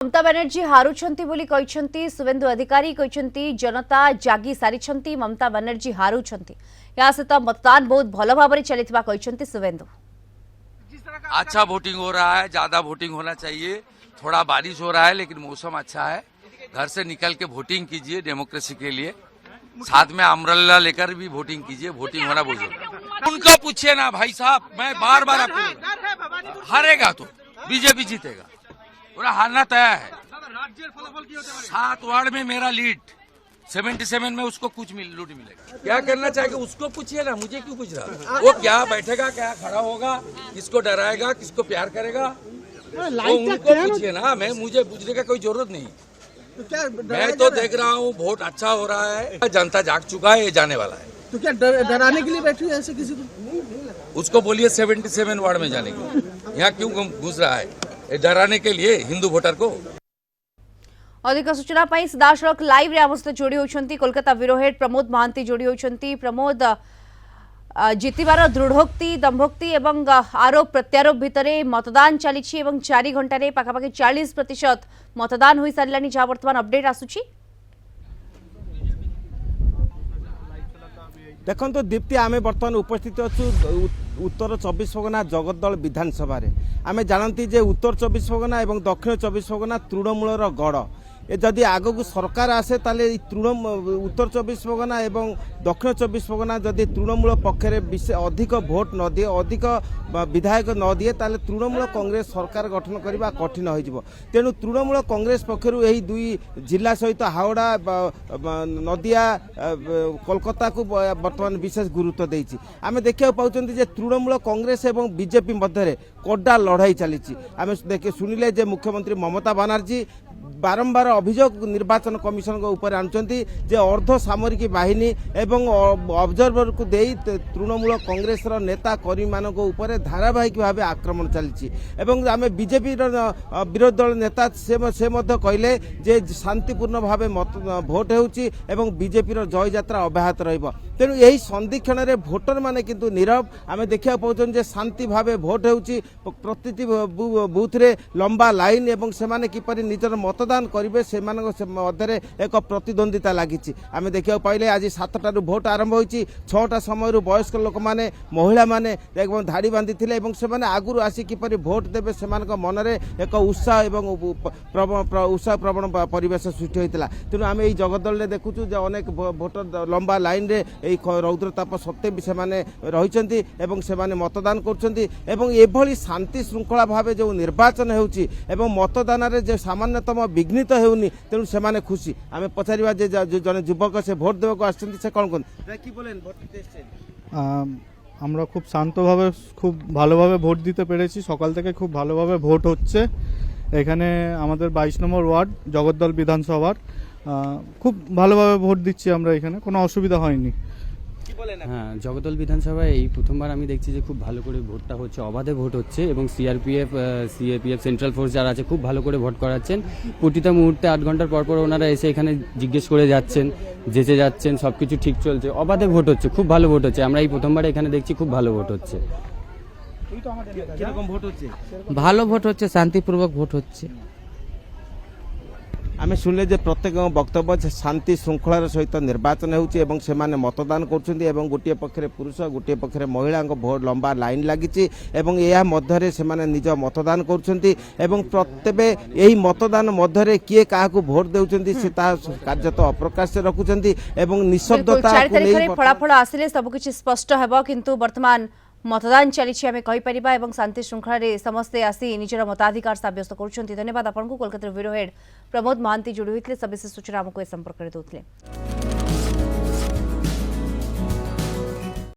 ममता बनर्जी हारुछंती बोली कहिसंती शुभेंदु अधिकारी कहिसंती जनता जागी सारिछंती ममता बनर्जी हारुछंती या सहित मतदान बहुत भल भाव चलिथिबा कहिसंती शुभेंदु। अच्छा वोटिंग हो रहा है, ज्यादा वोटिंग होना चाहिए। थोड़ा बारिश हो रहा है लेकिन मौसम अच्छा है। घर से निकल के वोटिंग कीजिए डेमोक्रेसी के लिए। साथ में अम्ब्रेला लेकर भी वोटिंग कीजिए। वोटिंग होना बहुत जरूरी। उनको पूछिए ना भाई साहब, मैं बार बार आपको हारेगा तो बीजेपी जीतेगा, पूरा हारना तय है। 7 वार्ड में मेरा लीड 77 में उसको कुछ लूट मिलेगा। क्या करना चाहेगा उसको पूछिए ना, मुझे क्यों पूछ रहा। वो क्या बैठेगा, क्या खड़ा होगा, किसको डराएगा, किसको प्यार करेगा, वो उनको पूछिए ना। मुझे पूछने का कोई जरूरत नहीं। मैं तो देख रहा हूँ वोट अच्छा हो रहा है, जनता जाग चुका है, ये जाने वाला है। तो क्या डराने के लिए बैठी है ऐसे किसी को? उसको बोलिए 77 वार्ड में जाने के लिए। यहाँ क्यों घुस रहा है, ये डराने के लिए हिंदू वोटर को। अधिक सूचना पाई सीधासख लाइव रे आम सहित जोड़ी होती कोलकाता ब्यूरो हेड प्रमोद महांती जोड़ी होती। प्रमोद, जितबार दृढ़ोक्ति दंभोक्ति एवं आरोप प्रत्यारोप भितर मतदान चली 4 घंटे पाखापाखि 40% मतदान हो सारा जहाँ बर्तमान अपडेट आसूची। देखो तो दीप्ति, आम बर्तमान उपस्थित अच्छु उत्तर 24 परगना जगतदल विधानसभा आम जानती जे उत्तर 24 परगना और दक्षिण 24 परगना तृणमूलर गढ़। जदि आगक सरकार आसे ताले उत्तर 24 परगना और दक्षिण 24 परगना जदि तृणमूल पक्षरे अधिक भोट न दिए, अधिक विधायक न दिए, ताले तृणमूल कांग्रेस सरकार गठन करने कठिन हो। तेणु तृणमूल कांग्रेस पक्षर यही 2 जिला सहित हावड़ा नदिया कोलकाता को बर्तमान विशेष गुरुत्व देती। आम देखा पाँच तृणमूल कांग्रेस और बीजेपी मध्य कड़ा लड़ाई चली। आम शुणिले जे मुख्यमंत्री ममता बनर्जी बारंबार अभियोग निर्वाचन कमिशन ऊपर आणुचंती जे अर्ध सामरिक बाहिनी एवं ऑब्जर्वर को दे तृणमूल कांग्रेस नेता कर्मी मानक ऊपर धारावाहिक भाव आक्रमण चली। एवं आम बीजेपी विरोधी दल नेता से कहले जे शांतिपूर्ण भाव भोट होउची एवं बीजेपी जय यात्रा अब्याहत रहिबो। तेणु यही संदिक्षण में भोटर माने किंतु नीरव। आम देखा पाउछन जे शांति भाव भोट होउची, प्रति बूथ रे लंबा लाइन एवं सेमाने किपरि निजर मतदान करेंगे से मध्य एक प्रतिद्वंदिता लगी। आम देखा पाइले आज 7टारू भोट आरंभ होती। 6टा समय वयस्क लोक मैंने महिला माने धाड़ी बांधी थे और आगु आसी किपरि भोट देवे से मनरे एक उत्साह उत्साह प्रवण परिवेश सृष्टि होता। तेणु आम यही जगदल देखुँ अनेक भोटर लंबा लाइन रे रौद्रताप सत्वे भी से रही से मतदान कर शांति श्रृंखला भाव जो निर्वाचन होउची एवं मतदान रे जो सामान्यतम विघ्नित होनी। तेणु से खुशी। आम पचार जन युवक से भोट देवाक आसछन्ति से कौन আমরা খুব শান্তভাবে খুব ভালোভাবে ভোট দিতে পেরেছি। সকাল থেকে খুব ভালোভাবে ভোট হচ্ছে এখানে আমাদের 22 নম্বর ওয়ার্ড জগদ্দল বিধানসভার। খুব ভালোভাবে ভোট দিচ্ছি আমরা, এখানে কোনো অসুবিধা হয়নি। হ্যাঁ, জগদ্দল বিধানসভায় এই প্রথমবার আমি দেখছি যে খুব ভালো করে ভোটটা হচ্ছে, অবাধে ভোট হচ্ছে এবং সিআরপিএফ সেন্ট্রাল ফোর্স যারা আছে খুব ভালো করে ভোট করাচ্ছেন। প্রতিটা মুহূর্তে 8 ঘন্টার পর পর ওনারা এসে এখানে জিজ্ঞেস করে যাচ্ছেন, যেচে যাচ্ছেন, সব কিছু ঠিক চলছে, অবাধে ভোট হচ্ছে, খুব ভালো ভোট হচ্ছে। আমরা এই প্রথমবার এখানে দেখছি খুব ভালো ভোট হচ্ছে। ভালো ভোট হচ্ছে, শান্তিপূর্বক ভোট হচ্ছে। आम शुणिले जे प्रत्येक वक्तव्य शांति श्रृंखलार सहित निर्वाचन होउची मतदान कर गोटे पक्षरे पुरुष गोटे पक्षरे महिला भोट लंबा लाइन लगी या मध्य से निज मतदान कर प्रत्येक यही मतदान मध्य किए क्या भोट देउछन्ती से कार्य तो अप्रकाश रखुंट निशब्दता फलाफल आसिले सबकिछि स्पष्ट हेबो। किंतु वर्तमान मतदान चली आम कहीपर शांति श्रृंखला समस्ते आसी निजर मताधिकार सब्यस्त कर। धन्यवाद आपको। कोलकाता ब्यूरो हेड प्रमोद महांती जोड़ी होते सविशेष सूचना आमको ए संपर्क में देते।